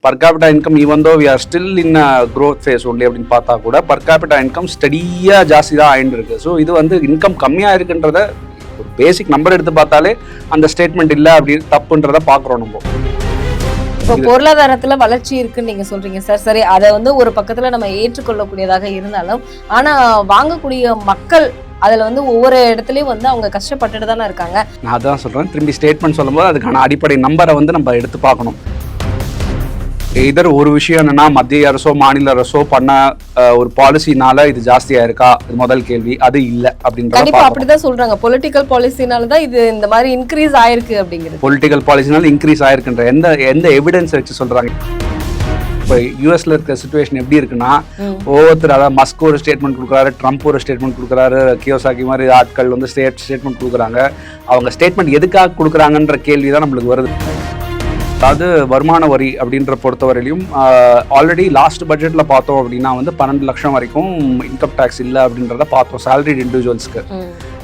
per capita income, even though we are still in a growth phase only அப்படின்னு பார்த்தா கூட per capita income ஸ்டடியாக ஜாஸ்தி தான் ஆயிட்டு இருக்கு. ஸோ இது வந்து இன்கம் கம்மியாக இருக்குன்றத ஒரு பேசிக் நம்பர் எடுத்து பார்த்தாலே அந்த ஸ்டேட்மெண்ட் இல்லை அப்படின்னு தப்புன்றதை பார்க்குறோம் நம்ம. இப்போ பொருளாதாரத்துல வளர்ச்சி இருக்குன்னு நீங்க சொல்றீங்க சார். சரி, அதை வந்து ஒரு பக்கத்துல நம்ம ஏற்றுக்கொள்ளக்கூடியதாக இருந்தாலும், ஆனா வாங்கக்கூடிய மக்கள் அதுல வந்து ஒவ்வொரு இடத்துலயும் வந்து அவங்க கஷ்டப்பட்டுட்டு தானே இருக்காங்க. நான் அதான் சொல்றேன், திரும்பி ஸ்டேட்மெண்ட் சொல்லும்போது அதுக்கான அடிப்படை நம்பரை வந்து நம்ம எடுத்து பார்க்கணும். இதர் ஒரு விஷயம் என்னன்னா, மத்திய அரசோ மாநில அரசோ பண்ண ஒரு பாலிசினால இது ஜாஸ்தியா இருக்கா, இது முதல் கேள்வி. அது இல்ல அப்படின்ற கண்டிப்பா அப்படிதான் சொல்றாங்க. பொலிட்டிக்கல் பாலிசினாலதான் இது இந்த மாதிரி இன்க்ரீஸ் ஆயிருக்கு அப்படிங்கிறது. பொலிட்டிக்கல் பாலிசினால இன்க்ரீஸ் ஆயிருக்குன்ற எந்த எவிடன்ஸ் வச்சு சொல்றாங்க? இப்போ யூஎஸ்ல இருக்க சிச்சுவேஷன் எப்படி இருக்குன்னா, ஒவ்வொருத்தர் அதாவது மஸ்க் ஒரு ஸ்டேட்மெண்ட் கொடுக்குறாரு, ட்ரம்ப் ஒரு ஸ்டேட்மெண்ட் கொடுக்குறாரு, கியோசாக்கி மாதிரி ஆட்கள் வந்து ஸ்டேட்மெண்ட் கொடுக்குறாங்க. அவங்க ஸ்டேட்மெண்ட் எதுக்காக கொடுக்குறாங்கன்ற கேள்வி தான் நம்மளுக்கு வருது. அதாவது வருமான வரி அப்படின்ற பொறுத்தவரையிலையும் ஆல்ரெடி லாஸ்ட் பட்ஜெட்டில் பார்த்தோம் அப்படின்னா வந்து 12 லட்சம் வரைக்கும் இன்கம் டேக்ஸ் இல்லை அப்படின்றத பார்த்தோம் சேலரிட் இண்டிவிஜுவல்ஸ்க்கு.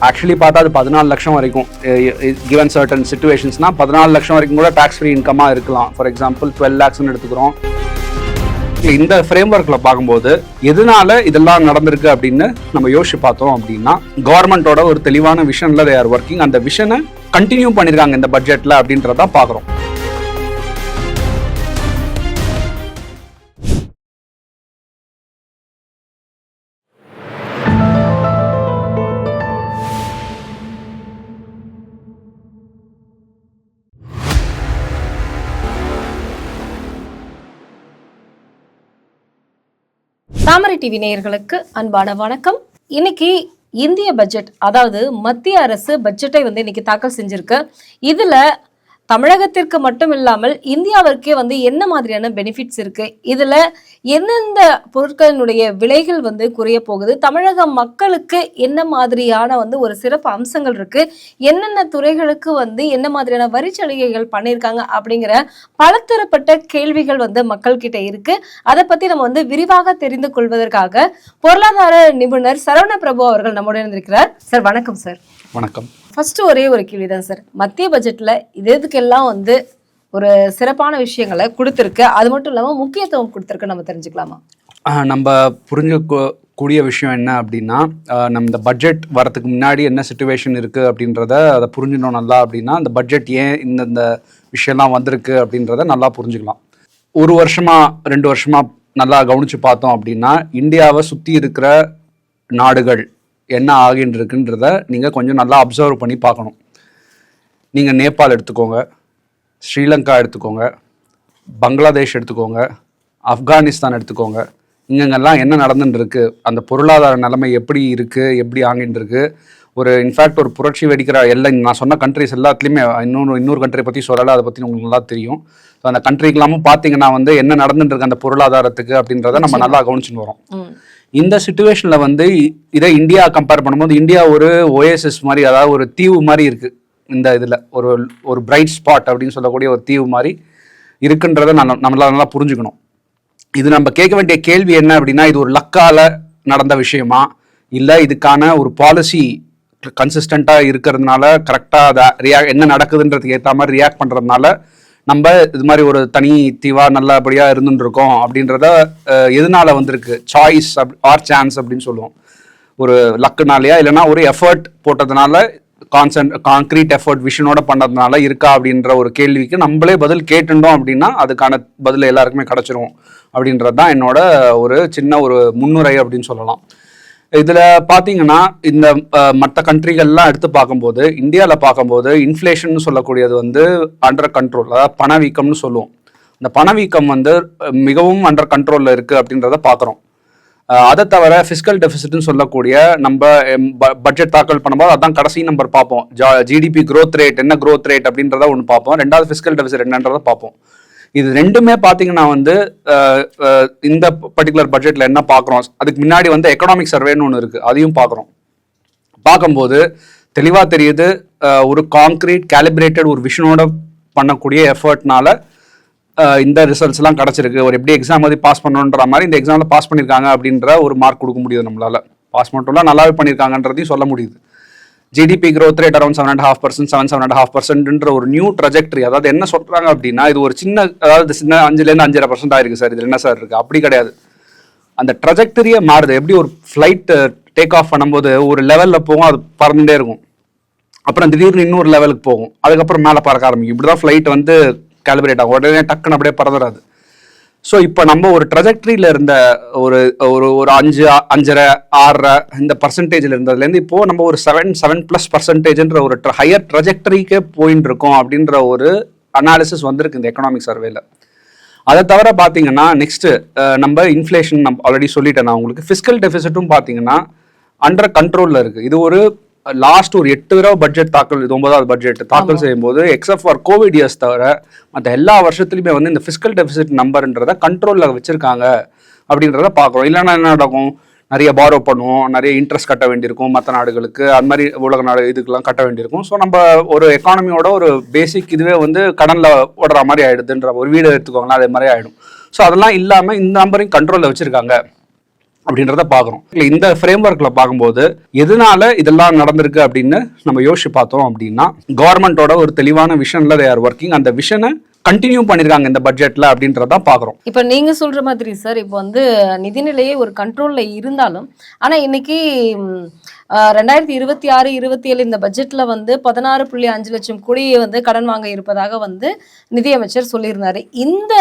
ஆக்சுவலி பார்த்தா அது 14 லட்சம் வரைக்கும் கிவன் சர்டன் சிச்சுவேஷன்ஸ்னா 14 லட்சம் வரைக்கும் கூட டேக்ஸ் ஃப்ரீ இன்கமாக இருக்கலாம். ஃபார் எக்ஸாம்பிள் 12 லேக்ஸ்ன்னு எடுத்துக்கிறோம். இந்த ஃப்ரேம் ஒர்க்கில் பார்க்கும்போது எதனால இதெல்லாம் நடந்திருக்கு அப்படின்னு நம்ம யோசிச்சு பார்த்தோம் அப்படின்னா, கவர்மெண்டோட ஒரு தெளிவான விஷனில் தே ஆர் ஒர்க்கிங். அந்த விஷனை கண்டினியூ பண்ணியிருக்காங்க இந்த பட்ஜெட்டில் அப்படின்றத பார்க்குறோம். தாமரை டிவி நேயர்களுக்கு அன்பான வணக்கம். இன்னைக்கு இந்திய பட்ஜெட், அதாவது மத்திய அரசு பட்ஜெட்டை வந்து இன்னைக்கு தாக்கல் செஞ்சிருக்கு. இதுல தமிழகத்திற்கு மட்டும் இல்லாமல் இந்தியாவிற்கே வந்து என்ன மாதிரியான பெனிஃபிட்ஸ் இருக்கு, இதுல எந்தெந்த பொருட்களினுடைய விலைகள் வந்து குறைய போகுது, தமிழக மக்களுக்கு என்ன மாதிரியான வந்து ஒரு சிறப்பு அம்சங்கள் இருக்கு, என்னென்ன துறைகளுக்கு வந்து என்ன மாதிரியான வரி சலுகைகள் பண்ணியிருக்காங்க அப்படிங்கிற பலதரப்பட்ட கேள்விகள் வந்து மக்கள் கிட்ட இருக்கு. அதை பத்தி நம்ம வந்து விரிவாக தெரிந்து கொள்வதற்காக பொருளாதார நிபுணர் சரவண பிரபு அவர்கள் நம்முடன் இருக்கிறார். சார் வணக்கம். சார் வணக்கம். ஃபர்ஸ்ட் ஒரே ஒரு கேள்விதான் சார். மத்திய பட்ஜெட்ல இதுக்கெல்லாம் வந்து ஒரு சிறப்பான விஷயங்களை கொடுத்துருக்கு, அது மட்டும் இல்லாம முக்கியத்துவம் கொடுத்துருக்கு, நம்ம தெரிஞ்சுக்கலாமா? நம்ம புரிஞ்சக்கூடிய விஷயம் என்ன அப்படின்னா, நம்ம இந்த பட்ஜெட் வரதுக்கு முன்னாடி என்ன சிச்சுவேஷன் இருக்கு அப்படின்றத அதை புரிஞ்சுக்கணும் நல்லா. அப்படின்னா இந்த பட்ஜெட் ஏன் இந்த விஷயம்லாம் வந்திருக்கு அப்படின்றத நல்லா புரிஞ்சுக்கலாம். ஒரு வருஷமா 2 வருஷமா நல்லா கவனிச்சு பார்த்தோம் அப்படின்னா, இந்தியாவை சுற்றி இருக்கிற நாடுகள் என்ன ஆகின்னு இருக்குன்றத நீங்கள் கொஞ்சம் நல்லா அப்சர்வ் பண்ணி பார்க்கணும். நீங்கள் நேபாள் எடுத்துக்கோங்க, ஸ்ரீலங்கா எடுத்துக்கோங்க, பங்களாதேஷ் எடுத்துக்கோங்க, ஆப்கானிஸ்தான் எடுத்துக்கோங்க. இங்கெல்லாம் என்ன நடந்துட்டு இருக்கு, அந்த பொருளாதார நிலைமை எப்படி இருக்குது, எப்படி ஆகின்னு இருக்கு. ஒரு இன்ஃபேக்ட் ஒரு புரட்சி வெடிக்கிற நான் சொன்ன கண்ட்ரிஸ் எல்லாத்துலேயுமே இன்னொரு கண்ட்ரி பற்றி சொல்லலை, அதை பற்றி உங்களுக்கு நல்லா தெரியும். ஸோ அந்த கண்ட்ரிக்கெல்லாமும் பார்த்தீங்கன்னா வந்து என்ன நடந்துட்டு இருக்கு அந்த பொருளாதாரத்துக்கு அப்படின்றத நம்ம நல்லா கவனிச்சுன்னு வரோம். இந்த சிச்சுவேஷனில் வந்து இதை இந்தியா கம்பேர் பண்ணும்போது, இந்தியா ஒரு ஓஎஸ்எஸ் மாதிரி, அதாவது ஒரு தீவு மாதிரி இருக்குது. இந்த இதில் ஒரு பிரைட் ஸ்பாட் அப்படின்னு சொல்லக்கூடிய ஒரு தீவு மாதிரி இருக்குன்றதை நம்மளால நல்லா புரிஞ்சுக்கணும். இது நம்ம கேட்க வேண்டிய கேள்வி என்ன அப்படின்னா, இது ஒரு லக்கால நடந்த விஷயமா, இல்லை இதுக்கான ஒரு பாலிசி கன்சிஸ்டண்ட்டாக இருக்கிறதுனால கரெக்டாக அதை என்ன நடக்குதுன்றதுக்கு ஏற்ற மாதிரி ரியாக்ட் பண்ணுறதுனால நம்ம இது மாதிரி ஒரு தனி தீவா நல்லபடியாக இருந்துட்டு இருக்கோம் அப்படின்றத எதனால வந்திருக்கு, சாய்ஸ் ஆர் சான்ஸ் அப்படின்னு சொல்லுவோம். ஒரு லக்குனாலையா, இல்லைனா ஒரு எஃபர்ட் போட்டதுனால, கான்க்ரீட் எஃபர்ட் விஷனோட பண்ணதுனால இருக்கா அப்படின்ற ஒரு கேள்விக்கு நம்மளே பதில் கேட்டுட்டோம் அப்படின்னா அதுக்கான பதில் எல்லாருக்குமே கிடச்சிரும் அப்படின்றது தான் என்னோட ஒரு சின்ன ஒரு முன்னுரை அப்படின்னு சொல்லலாம். இதில் பார்த்தீங்கன்னா இந்த மற்ற கண்ட்ரிகள்லாம் எடுத்து பார்க்கும்போது, இந்தியாவில் பார்க்கும்போது இன்ஃப்ளேஷன் சொல்லக்கூடியது வந்து அண்டர் கண்ட்ரோல், அதாவது பணவீக்கம்னு சொல்லுவோம். இந்த பணவீக்கம் வந்து மிகவும் அண்டர் கண்ட்ரோலில் இருக்குது அப்படின்றத பார்க்குறோம். அதை தவிர ஃபிஸ்கல் டெபிசிட்னு சொல்லக்கூடிய நம்ம பட்ஜெட் தாக்கல் பண்ணும்போது அதான் கடைசி நம்பர் பார்ப்போம். ஜிடிபி க்ரோத் ரேட் என்ன, க்ரோத் ரேட் அப்படின்றத ஒன்று பார்ப்போம். ரெண்டாவது ஃபிஸ்கல் டெபிசிட் என்னன்றதை பார்ப்போம். இது ரெண்டுமே பார்த்தீங்கன்னா வந்து இந்த பர்டிகுலர் பட்ஜெட்டில் என்ன பார்க்குறோம், அதுக்கு முன்னாடி வந்து எக்கனாமிக் சர்வேன்னு ஒன்று இருக்குது, அதையும் பார்க்கும்போது தெளிவாக தெரியுது. ஒரு கான்க்ரீட் கேலிப்ரேட்டட் ஒரு விஷனோட பண்ணக்கூடிய எஃபர்ட்னால இந்த ரிசல்ட்ஸ்லாம் கிடச்சிருக்கு. ஒரு எப்படி எக்ஸாம் மாதிரி பாஸ் பண்ணணுன்ற மாதிரி இந்த எக்ஸாமில் பாஸ் பண்ணியிருக்காங்க அப்படின்ற ஒரு மார்க் கொடுக்க முடியுது நம்மளால். பாஸ் மட்டும்லாம் நல்லாவே பண்ணியிருக்காங்கன்றதையும் சொல்ல முடியுது. ஜிடிபி growth rate அரௌண்ட் 7.5%, 7.5%ன்ற ஒரு நியூ ட்ரஜெக்டரி. அதாவது என்ன சொல்றாங்க அப்படின்னா, இது ஒரு சின்ன, அதாவது சின்ன 5லேருந்து 5.5% ஆயிருக்கு சார், இது என்ன சார் இருக்கு, அப்படி கிடையாது. அந்த ட்ரஜெக்டரியே மாறுது. எப்படி ஒரு ஃப்ளைட் டேக் ஆஃப் பண்ணும்போது ஒரு லெவலில் போகும், அது பறந்துட்டே இருக்கும், அப்புறம் திடீர்னு இன்னொரு லெவலுக்கு போகும், அதுக்கப்புறம் மேலே பறக்க ஆரம்பிக்கும். இப்படி தான் ஃப்ளைட் வந்து கேலிபிரேட் ஆகும், உடனே டக்குன்னு அப்படியே பறந்துடாது. ஸோ இப்போ நம்ம ஒரு ட்ரஜெக்டரியில் இருந்த ஒரு ஒரு ஒரு 5, 5.5, 6 இந்த பர்சன்டேஜில் இருந்ததுலேருந்து இப்போது நம்ம ஒரு 7+% ஒரு ஹையர் ட்ரஜெக்டரிக்கே போயின்னு இருக்கோம் அப்படின்ற ஒரு அனாலிசிஸ் வந்திருக்கு இந்த எக்கனாமிக் சர்வேல. அதை தவிர பார்த்தீங்கன்னா நெக்ஸ்ட்டு நம்ம இன்ஃப்ளேஷன் நம்ம ஆல்ரெடி சொல்லிட்டேன் நான் உங்களுக்கு. ஃபிஸ்கல் டெபிசிட்டும் பார்த்தீங்கன்னா அண்டர் கண்ட்ரோலில் இருக்குது. இது ஒரு லாஸ்ட் ஒரு 8 தடவை பட்ஜெட் தாக்கல், இது 9வது பட்ஜெட் தாக்கல் செய்யும்போது எக்ஸப்ட் ஃபார் கோவிட் இயர்ஸ் தவிர மற்ற எல்லா வருஷத்துலையுமே வந்து இந்த ஃபிஸ்கல் டெபிசிட் நம்பர்ன்றதை கண்ட்ரோலில் வச்சுருக்காங்க அப்படின்றத பார்க்குறோம். இல்லைன்னா என்ன நடக்கும், நிறைய பாரோ பண்ணுவோம், நிறைய இன்ட்ரெஸ்ட் கட்ட வேண்டியிருக்கும் மற்ற நாடுகளுக்கு, அது மாதிரி உலக நாடு இதுக்கெல்லாம் கட்ட வேண்டியிருக்கும். ஸோ நம்ம ஒரு எக்கானமியோட ஒரு பேசிக் இதுவே வந்து கடனில் ஓடுற மாதிரி ஆகிடுதுன்ற, ஒரு வீடு எடுத்துக்கோங்களேன் அதே மாதிரி ஆகிடும். ஸோ அதெல்லாம் இல்லாமல் இந்த நம்பரையும் கண்ட்ரோலில் வச்சுருக்காங்க அப்படின்றத பார்க்குறோம். இல்லை இந்த ஃப்ரேம் ஒர்க்கில் பார்க்கும்போது எதனால இதெல்லாம் நடந்திருக்கு அப்படின்னு நம்ம யோசிச்சு பார்த்தோம் அப்படின்னா, கவர்மெண்ட்டோட ஒரு தெளிவான விஷனில் தே ஆர் ஒர்க்கிங், அந்த விஷனை கண்டினியூ பண்ணியிருக்காங்க இந்த பட்ஜெட்டில் அப்படின்றத பார்க்குறோம். இப்போ நீங்கள் சொல்கிற மாதிரி சார், இப்போ வந்து நிதிநிலையே ஒரு கண்ட்ரோலில் இருந்தாலும், ஆனால் இன்னைக்கு 2026, 27 இந்த பட்ஜெட்டில் வந்து 16.5 லட்சம் கோடியை வந்து கடன் வாங்க இருப்பதாக வந்து நிதியமைச்சர் சொல்லியிருந்தாரு. இந்த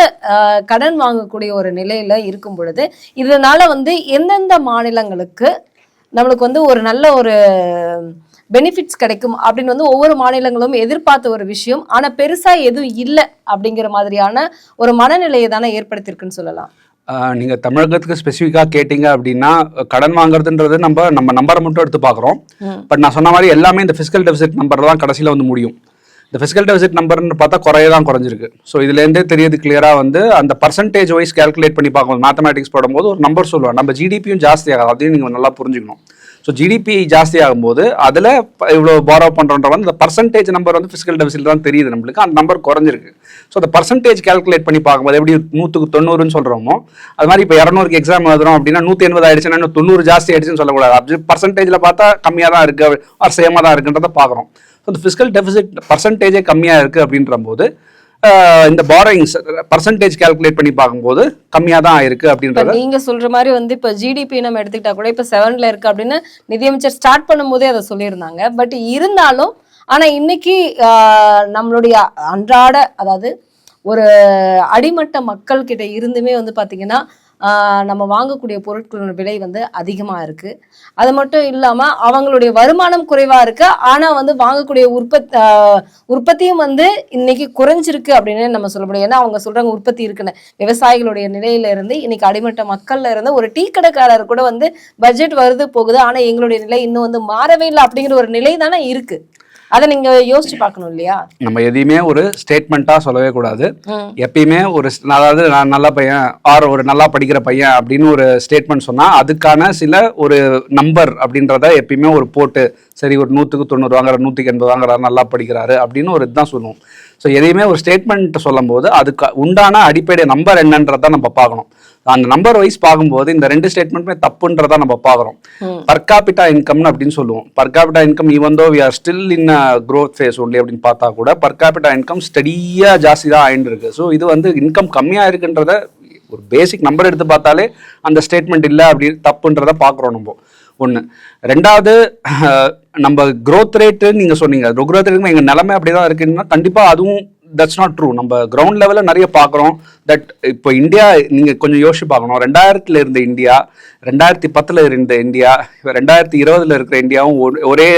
கடன் வாங்கக்கூடிய ஒரு நிலையில் இருக்கும் பொழுது இதனால வந்து எந்தெந்த மாநிலங்களுக்கு நம்மளுக்கு வந்து ஒரு நல்ல ஒரு பெனிஃபிட்ஸ் கிடைக்கும் அப்படின்னு வந்து ஒவ்வொரு மாநிலங்களும் எதிர்பார்த்த ஒரு விஷயம், ஆனால் பெருசாக எதுவும் இல்லை அப்படிங்கிற மாதிரியான ஒரு மனநிலையை தானே ஏற்படுத்தியிருக்குன்னு சொல்லலாம். நீங்கள் தமிழகத்துக்கு ஸ்பெசிஃபிக்காக கேட்டிங்க அப்படின்னா, கடன் வாங்குறதுன்றது நம்ம நம்பரை மட்டும் எடுத்து பார்க்குறோம். பட் நான் சொன்ன மாதிரி எல்லாமே இந்த ஃபிஸ்கல் டெபிசிட் நம்பர் தான் கடைசியில் வந்து முடியும். இந்த ஃபிஸ்கல் டெபிசிட் நம்பர்னு பார்த்தா குறைஞ்சிருக்கு. ஸோ இதுலேருந்தே தெரியுது கிளியராக வந்து அந்த பர்சன்டேஜ் வைஸ் கேல்குலேட் பண்ணி பார்க்கணும். மேத்தமேட்டிக்ஸ் போடும்போது ஒரு நம்பர் சொல்லுவாங்க, நம்ம ஜிடிபியும் ஜாஸ்தி ஆகாது, அதையும் நீங்கள் நல்லா புரிஞ்சுக்கணும். ஸோ ஜிடிபி ஜாஸ்தி ஆகும்போது அதில் இவ்வளோ பாரோ பண்ணுறோன்ற வந்து இந்த பர்சன்டேஜ் நம்பர் வந்து ஃபிஸ்கல் டெபிசிட் தான் தெரியுது நம்மளுக்கு, அந்த நம்பர் குறைஞ்சிருக்கு. ஸோ அந்த பர்சன்டேஜ் கேல்குலேட் பண்ணி பார்க்கும்போது எப்படி 100க்கு 90ன்னு சொல்கிறோமோ, அது மாதிரி இப்போ 200க்கு எக்ஸாம் எழுதுறோம் அப்படின்னா 180 ஆயிடுச்சுன்னா 90 ஜாஸ்தி ஆயிடுச்சுன்னு சொல்லக்கூடாது. அப்படி பர்சன்டேஜில் பார்த்தா கம்மியாக தான் இருக்குது ஆர் சேமாக தான் இருக்குன்றதை பார்க்குறோம். ஸோ இந்த ஃபிஸ்கல் டெபிசிட் பர்சன்டேஜே கம்மியாக இருக்குது அப்படின்ற போது இந்த பாரோயிங்ஸ் பர்சன்டேஜ் கால்குலேட் பண்ணி பார்க்கும்போது கம்மியாக தான் ஆயிருக்கு அப்படின்றது. நீங்க சொல்ற மாதிரி வந்து இப்போ ஜிடிபி நம்ம எடுத்துக்கிட்டா கூட இப்போ 7ல இருக்கு அப்படின்னு நிதியமைச்சர் ஸ்டார்ட் பண்ணும்போதே அதை சொல்லியிருந்தாங்க. பட் இருந்தாலும் ஆனா இன்னைக்கு நம்மளுடைய அன்றாட, அதாவது ஒரு அடிமட்ட மக்கள் கிட்ட இருந்துமே வந்து பாத்தீங்கன்னா நம்ம வாங்கக்கூடிய பொருட்களோட விலை வந்து அதிகமாக இருக்குது. அது மட்டும் இல்லாமல் அவங்களுடைய வருமானம் குறைவாக இருக்குது, ஆனால் வந்து வாங்கக்கூடிய உற்பத்தியும் வந்து இன்னைக்கு குறைஞ்சிருக்கு அப்படின்னு நம்ம சொல்ல முடியும். ஏன்னா அவங்க சொல்கிறாங்க உற்பத்தி இருக்குன்னு. விவசாயிகளுடைய நிலையிலிருந்து இன்னைக்கு அடிமட்ட மக்கள்ல இருந்து ஒரு டீ கடைக்காரர் கூட வந்து பட்ஜெட் வருது போகுது, ஆனால் எங்களுடைய நிலை இன்னும் வந்து மாறவே இல்லை அப்படிங்கிற ஒரு நிலை தானே இருக்குது. அதை நீங்க யோசிச்சு பார்க்கணும் இல்லையா? நம்ம எதையுமே ஒரு ஸ்டேட்மெண்ட்டா சொல்லவே கூடாது. எப்பயுமே ஒரு, அதாவது நான் நல்ல பையன் ஆர் ஒரு நல்லா படிக்கிற பையன் அப்படின்னு ஒரு ஸ்டேட்மெண்ட் சொன்னா அதுக்கான சில ஒரு நம்பர் அப்படின்றத எப்பயுமே ஒரு போட்டு, சரி ஒரு 100க்கு 90 வாங்குறாரு, 100க்கு 80 வாங்குறாரு, நல்லா படிக்கிறாரு அப்படின்னு ஒரு இதுதான் சொல்லுவோம். ஸோ எதையுமே ஒரு ஸ்டேட்மெண்ட் சொல்லும் போது அதுக்கு உண்டான அடிப்படை நம்பர் என்னன்றதை நம்ம பார்க்கணும். அந்த நம்பர் வைஸ் பார்க்கும்போது இந்த 2 ஸ்டேட்மெண்ட்டுமே தப்புன்றதா நம்ம பார்க்குறோம். பர் கேபிட்டா இன்கம்னு அப்படின்னு சொல்லுவோம். Per capita income even though we are still in growth phase only அப்படின்னு பார்த்தா கூட பர் கேபிட்டா இன்கம் ஸ்டடியாக ஜாஸ்தி தான் ஆயிட்டு இருக்கு. ஸோ இது வந்து இன்கம் கம்மியாக இருக்குன்றத ஒரு பேசிக் நம்பர் எடுத்து பார்த்தாலே அந்த ஸ்டேட்மெண்ட் இல்லை அப்படி தப்புன்றதை பார்க்குறோம் நம்ம. ஒன்று. ரெண்டாவது, நம்ம growth ரேட்டு நீங்கள் சொன்னீங்க, growth ரேட்டு எங்கள் நிலைமை அப்படி தான் இருக்குன்னா கண்டிப்பாக அதுவும் தட்ஸ் நாட் ட்ரூ. நம்ம கிரவுண்ட் லெவலில் நிறைய பார்க்குறோம். தட் இப்போ இந்தியா நீங்கள் கொஞ்சம் யோசிச்சு பார்க்கணும். 2000 இருந்த இந்தியா, 2010 இருந்த இந்தியா, 2020 இருக்கிற இந்தியாவும் ஒரே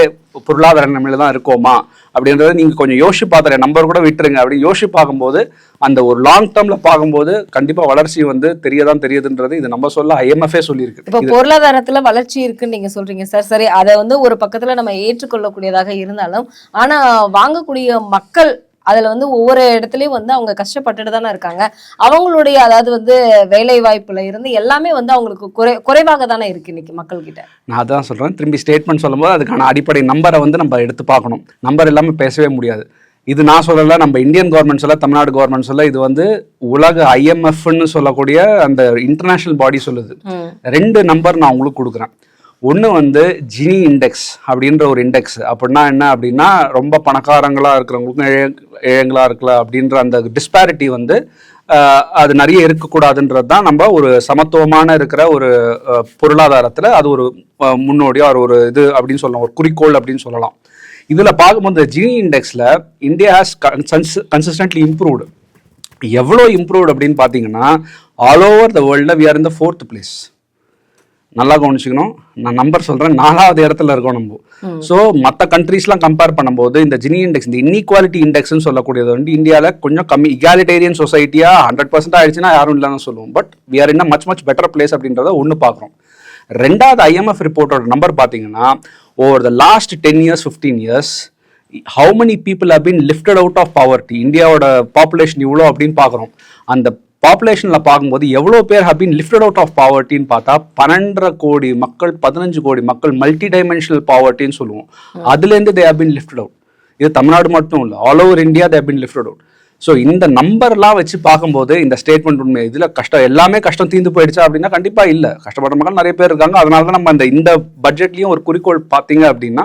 பொருளாதார நிலைமையில தான் இருக்கோமா அப்படின்றத நீங்கள் கொஞ்சம் யோசிச்சு பார்த்துறேன். நம்பர் கூட விட்டுருங்க. அப்படி யோசிச்சு பார்க்கும்போது அந்த ஒரு லாங் டேர்மில் பார்க்கும்போது கண்டிப்பாக வளர்ச்சி வந்து தெரியுதுன்றது இது நம்ம சொல்ல IMF சொல்லியிருக்கு. இப்போ பொருளாதாரத்தில் வளர்ச்சி இருக்குன்னு நீங்கள் சொல்கிறீங்க சார். சரி, அதை வந்து ஒரு பக்கத்தில் நம்ம ஏற்றுக்கொள்ளக்கூடியதாக இருந்தாலும், ஆனால் வாங்கக்கூடிய மக்கள் அதில் வந்து ஒவ்வொரு இடத்துலையும் வந்து அவங்க கஷ்டப்பட்டுட்டு தானே இருக்காங்க. அவங்களுடைய, அதாவது வந்து வேலை வாய்ப்புல இருந்து எல்லாமே வந்து அவங்களுக்கு குறைவாக தானே இருக்கு இன்னைக்கு மக்கள்கிட்ட. நான் அதான் சொல்கிறேன், திரும்பி ஸ்டேட்மெண்ட் சொல்லும்போது அதுக்கான அடிப்படை நம்பரை வந்து நம்ம எடுத்து பார்க்கணும். நம்பர் இல்லாமல் பேசவே முடியாது. இது நான் சொல்லலை, நம்ம இந்தியன் கவர்மெண்ட் சொல்ல, தமிழ்நாடு கவர்மெண்ட் சொல்ல, இது வந்து உலக IMFன்னு சொல்லக்கூடிய அந்த இன்டர்நேஷனல் பாடி சொல்லுது. 2 நம்பர் நான் உங்களுக்கு கொடுக்குறேன். ஒன்று வந்து ஜினி இண்டெக்ஸ் அப்படின்ற ஒரு இண்டெக்ஸ். அப்படின்னா என்ன அப்படின்னா, ரொம்ப பணக்காரங்களாக இருக்கிறவங்களுக்கும் ஏழைங்களாக இருக்கலாம் அப்படின்ற அந்த டிஸ்பாரிட்டி வந்து அது நிறைய இருக்கக்கூடாதுன்றது தான் நம்ம ஒரு சமத்துவமான இருக்கிற ஒரு பொருளாதாரத்தில் அது ஒரு முன்னோடியாக ஒரு இது அப்படின்னு சொல்லலாம், ஒரு குறிக்கோள் அப்படின்னு சொல்லலாம். இதில் பார்க்கும்போது ஜினி இண்டெக்ஸில் இந்தியா ஹேஸ் கன்சிஸ்டன்ட்லி இம்ப்ரூவ்டு. எவ்வளோ இம்ப்ரூவ்டு அப்படின்னு பார்த்தீங்கன்னா, ஆல் ஓவர் த வேர்ல்டில் we are in the 4th place. நல்லா கவனிச்சுக்கணும், நான் நம்பர் சொல்கிறேன், 4வது இடத்துல இருக்கோம் நம்ம. ஸோ மற்ற கண்ட்ரீஸ்லாம் கம்பேர் பண்ணும்போது இந்த ஜினி இண்டெக்ஸ், இந்த இன்இக்வாலிட்டி இண்டெக்ஸ்னு சொல்லக்கூடியது வந்து இந்தியாவில் கொஞ்சம் கம்மி. இகாலிட்டேரியன் சொசைட்டியாக 100% ஆயிடுச்சுன்னா யாரும் இல்லைன்னு சொல்லுவோம். But we are in a much better place அப்படின்றத ஒன்று பார்க்குறோம். ரெண்டாவது, IMF ரிப்போர்ட்டோட நம்பர் பார்த்தீங்கன்னா, over the last 10 years 15 years how many people have been lifted out of poverty. இந்தியாவோட பாப்புலேஷன் இவ்வளோ அப்படின்னு பார்க்குறோம். அந்த பாப்புலேஷனில் பார்க்கும்போது எவ்வளோ பேர் have been lifted out of povertyன்னு பார்த்தா 12.5 கோடி மக்கள், 15 கோடி மக்கள் மல்டி டைமென்ஷனல் பாவர்ட்டின்னு சொல்லுவோம். அதுலேருந்து they have been lifted out. இது தமிழ்நாடு மட்டும் இல்லை, all over India they have been lifted out. So இந்த நம்பர்லாம் வச்சு பார்க்கும்போது இந்த ஸ்டேட்மெண்ட் உண்மை. இதில் எல்லாமே கஷ்டம் தீர்ந்து போயிடுச்சா அப்படின்னா கண்டிப்பாக இல்லை. கஷ்டப்படுற மக்கள் நிறைய பேர் இருக்காங்க. அதனால தான் நம்ம இந்த பட்ஜெட்லேயும் ஒரு குறிக்கோள் பார்த்தீங்க அப்படின்னா,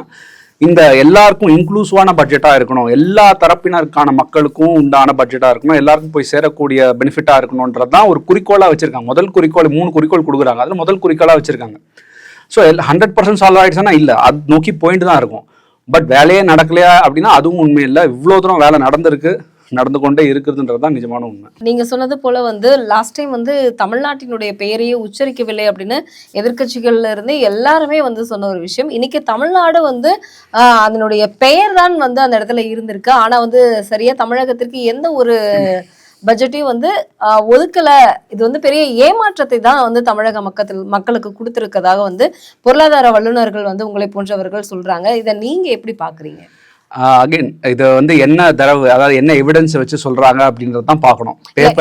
இந்த எல்லாருக்கும் இன்க்ளூசிவான பட்ஜெட்டாக இருக்கணும், எல்லா தரப்பினருக்கான மக்களுக்கும் உண்டான பட்ஜெட்டாக இருக்கணும், எல்லாருக்கும் போய் சேரக்கூடிய பெனிஃபிட்டாக இருக்கணுன்றது தான் ஒரு குறிக்கோளாக வச்சுருக்காங்க. முதல் குறிக்கோள் 3 குறிக்கோள் கொடுக்குறாங்க, அதில் முதல் குறிக்கோளாக வச்சுருக்காங்க. ஸோ 100% சால்வ் ஆகிடுச்சுன்னா இல்லை, அது நோக்கி போயிட்டு தான் இருக்கும். பட் வேலையே நடக்கலையா அப்படின்னா அதுவும் உண்மை இல்லை. இவ்வளோ தூரம் வேலை நடந்து கொண்டே இருக்குதுன்றது தான் நிஜமான உண்மை. நீங்க சொன்னது போல வந்து லாஸ்ட் டைம் வந்து தமிழ்நாட்டினுடைய பெயரையே உச்சரிக்கவில்லை அப்படின்னு எதிர்க்கட்சிகள்ல இருந்து எல்லாருமே வந்து சொன்ன ஒரு விஷயம். இன்னைக்கு தமிழ்நாடு வந்து அதனுடைய பெயர் தான் வந்து அந்த இடத்துல இருந்திருக்கு. ஆனா வந்து சரியா தமிழகத்திற்கு எந்த ஒரு பட்ஜெட்டையும் வந்து ஒதுக்கல. இது வந்து பெரிய ஏமாற்றத்தை தான் வந்து தமிழக மக்களுக்கு கொடுத்திருக்கதாக வந்து பொருளாதார வல்லுநர்கள் வந்து உங்களை போன்றவர்கள் சொல்றாங்க. இதை நீங்க எப்படி பாக்குறீங்க? அகைன் இது வந்து என்ன தரவு, அதாவது என்ன எவிடன்ஸ் வச்சு சொல்றாங்க அப்படின்றது தான் பார்க்கணும்.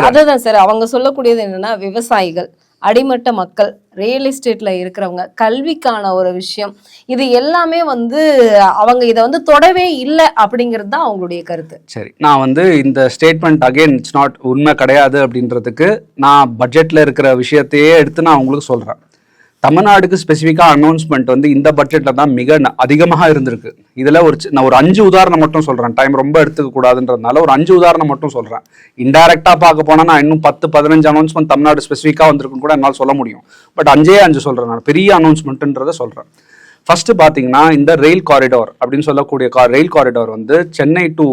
அதுதான் சார், அவங்க சொல்லக்கூடியது என்னன்னா, விவசாயிகள், அடிமட்ட மக்கள், ரியல் எஸ்டேட்ல இருக்கிறவங்க, கல்விக்கான ஒரு விஷயம், இது எல்லாமே வந்து அவங்க இதை வந்து தொடவே இல்லை அப்படிங்கிறது தான் அவங்களுடைய கருத்து. சரி, நான் வந்து இந்த ஸ்டேட்மெண்ட் அகைன் இட்ஸ் நாட் உண்மை கிடையாது அப்படின்றதுக்கு நான் பட்ஜெட்ல இருக்கிற விஷயத்தையே எடுத்து நான் உங்களுக்கு சொல்றேன். தமிழ்நாடுக்கு ஸ்பெசிஃபிக்காக அனௌன்ஸ்மெண்ட் வந்து இந்த பட்ஜெட்டில் தான் மிக அதிகமாக இருந்திருக்கு. இதில் நான் ஒரு 5 உதாரணம் மட்டும் சொல்கிறேன், டைம் ரொம்ப எடுத்துக்க கூடாதுன்றதுனால ஒரு 5 உதாரணம் மட்டும் சொல்கிறேன். இன்டைரக்டாக பார்க்க போனால் நான் இன்னும் 10-15 அனௌன்ஸ்மெண்ட் தமிழ்நாடு ஸ்பெசிஃபிக்காக வந்திருக்குன்னு கூட என்னால் சொல்ல முடியும். பட் 5 சொல்கிறேன், நான் பெரிய அனௌன்ஸ்மெண்ட்டுன்றதை சொல்கிறேன். ஃபர்ஸ்ட் பார்த்தீங்கன்னா, இந்த ரயில் காரிடார் அப்படின்னு சொல்லக்கூடிய ரயில் காரிடார் வந்து Chennai to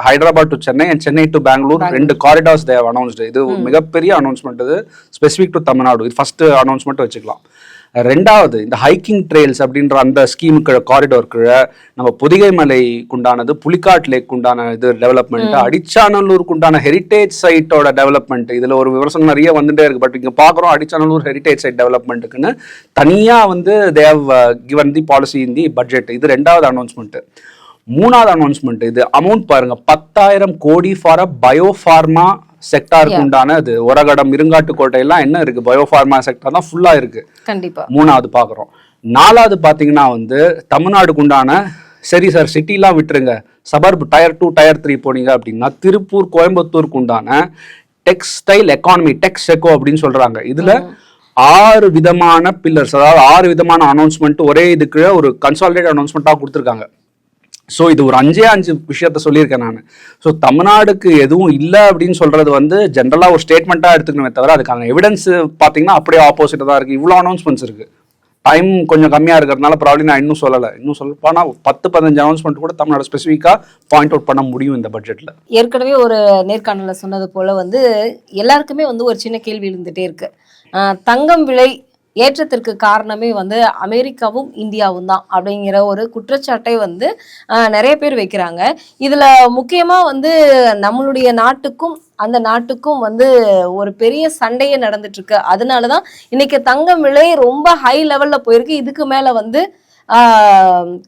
Hyderabad to Chennai and Chennai to Bangalore 2 corridors they've announced. இது மிகப்பெரிய அனௌன்ஸ்மெண்ட், இது ஸ்பெசிஃபிக் டு தமிழ்நாடு. இது ஃபர்ஸ்ட் அனௌன்ஸ்மெண்ட் வச்சுக்கலாம். ரெண்டாவது, இந்த ஹைக்கிங் ட்ரெயில்ஸ் அப்படின்ற அந்த ஸ்கீமுக்கு காரிடாருக்கு நம்ம பொதிகை மலைக்கு உண்டானது, புலிக்காட் லேக் உண்டான இது டெவலப்மெண்ட், அடிச்சாநல்லூருக்கு உண்டான ஹெரிட்டேஜ் சைட்டோட டெவலப்மெண்ட். இதுல ஒரு விவசாயம் நிறைய வந்துட்டே இருக்கு. பட் இங்க பாக்குறோம் அடிச்சாநல்லூர் ஹெரிட்டேஜ் சைட் டெவலப்மெண்ட்டுக்குன்னு தனியா வந்து they've given the policy in the budget. இது 2வது அனௌன்ஸ்மெண்ட். 3வது அனௌன்ஸ்மெண்ட், இது அமௌண்ட் பாருங்க, 10,000 கோடி ஃபார் அ பயோஃபார்மா செக்டாருக்கு உண்டான இது. ஒரகடம், இருங்காட்டுக்கோட்டை எல்லாம் என்ன இருக்கு, பயோஃபார்மா செக்டார் தான் ஃபுல்லா இருக்கு. கண்டிப்பா 3வது பாக்குறோம். 4வது பாத்தீங்கன்னா வந்து தமிழ்நாடுக்கு உண்டான, சரி சார் சிட்டிலாம் விட்டுருங்க, சபர்ப் டயர் 2 டயர் 3 போனீங்க அப்படின்னா திருப்பூர், கோயம்புத்தூருக்கு உண்டான டெக்ஸ்டைல் எக்கானமி, டெக்ஸ்டெக்கோ அப்படின்னு சொல்றாங்க. இதுல 6 விதமான பில்லர்ஸ், அதாவது 6 விதமான அனௌன்ஸ்மெண்ட் ஒரே இதுக்கு ஒரு கன்சாலிடேட் அனௌன்ஸ்மெண்ட்டாக கொடுத்துருக்காங்க. ஸோ இது ஒரு 5 விஷயத்த சொல்லியிருக்கேன் நான். ஸோ தமிழ்நாடுக்கு எதுவும் இல்லை அப்படின்னு சொல்றது வந்து ஜென்ரலாக ஒரு ஸ்டேட்மெண்ட்டாக எடுத்துக்கணுமே தவிர அதுக்கான எவிடன்ஸ் பார்த்தீங்கன்னா அப்படியே ஆப்போசிட்டாக தான் இருக்குது. இவ்வளோ அனௌன்ஸ்மெண்ட்ஸ் இருக்குது. டைம் கொஞ்சம் கம்மியாக இருக்கிறதுனால ப்ராப்ளம் நான் இன்னும் சொல்லலை. இன்னும் சொல்லப்போனால் 10-15 அனௌன்ஸ்மெண்ட் கூட தமிழ்நாடு ஸ்பெசிஃபிக்காக பாயிண்ட் அவுட் பண்ண முடியும் இந்த பட்ஜெட்டில். ஏற்கனவே ஒரு நேர்காணலில் சொன்னது போல் வந்து எல்லாருக்குமே வந்து ஒரு சின்ன கேள்வி இருந்துகிட்டே இருக்கு. தங்கம் விலை ஏற்றத்திற்கு காரணமே வந்து அமெரிக்காவும் இந்தியாவும் தான் அப்படிங்கிற ஒரு குற்றச்சாட்டை வந்து நிறைய பேர் வைக்கிறாங்க. இதுல முக்கியமா வந்து நம்மளுடைய நாட்டுக்கும் அந்த நாட்டுக்கும் வந்து ஒரு பெரிய சண்டையே நடந்துட்டு இருக்கு. அதனாலதான் இன்னைக்கு தங்கம் விலை ரொம்ப ஹை லெவல்ல போயிருக்கு. இதுக்கு மேல வந்து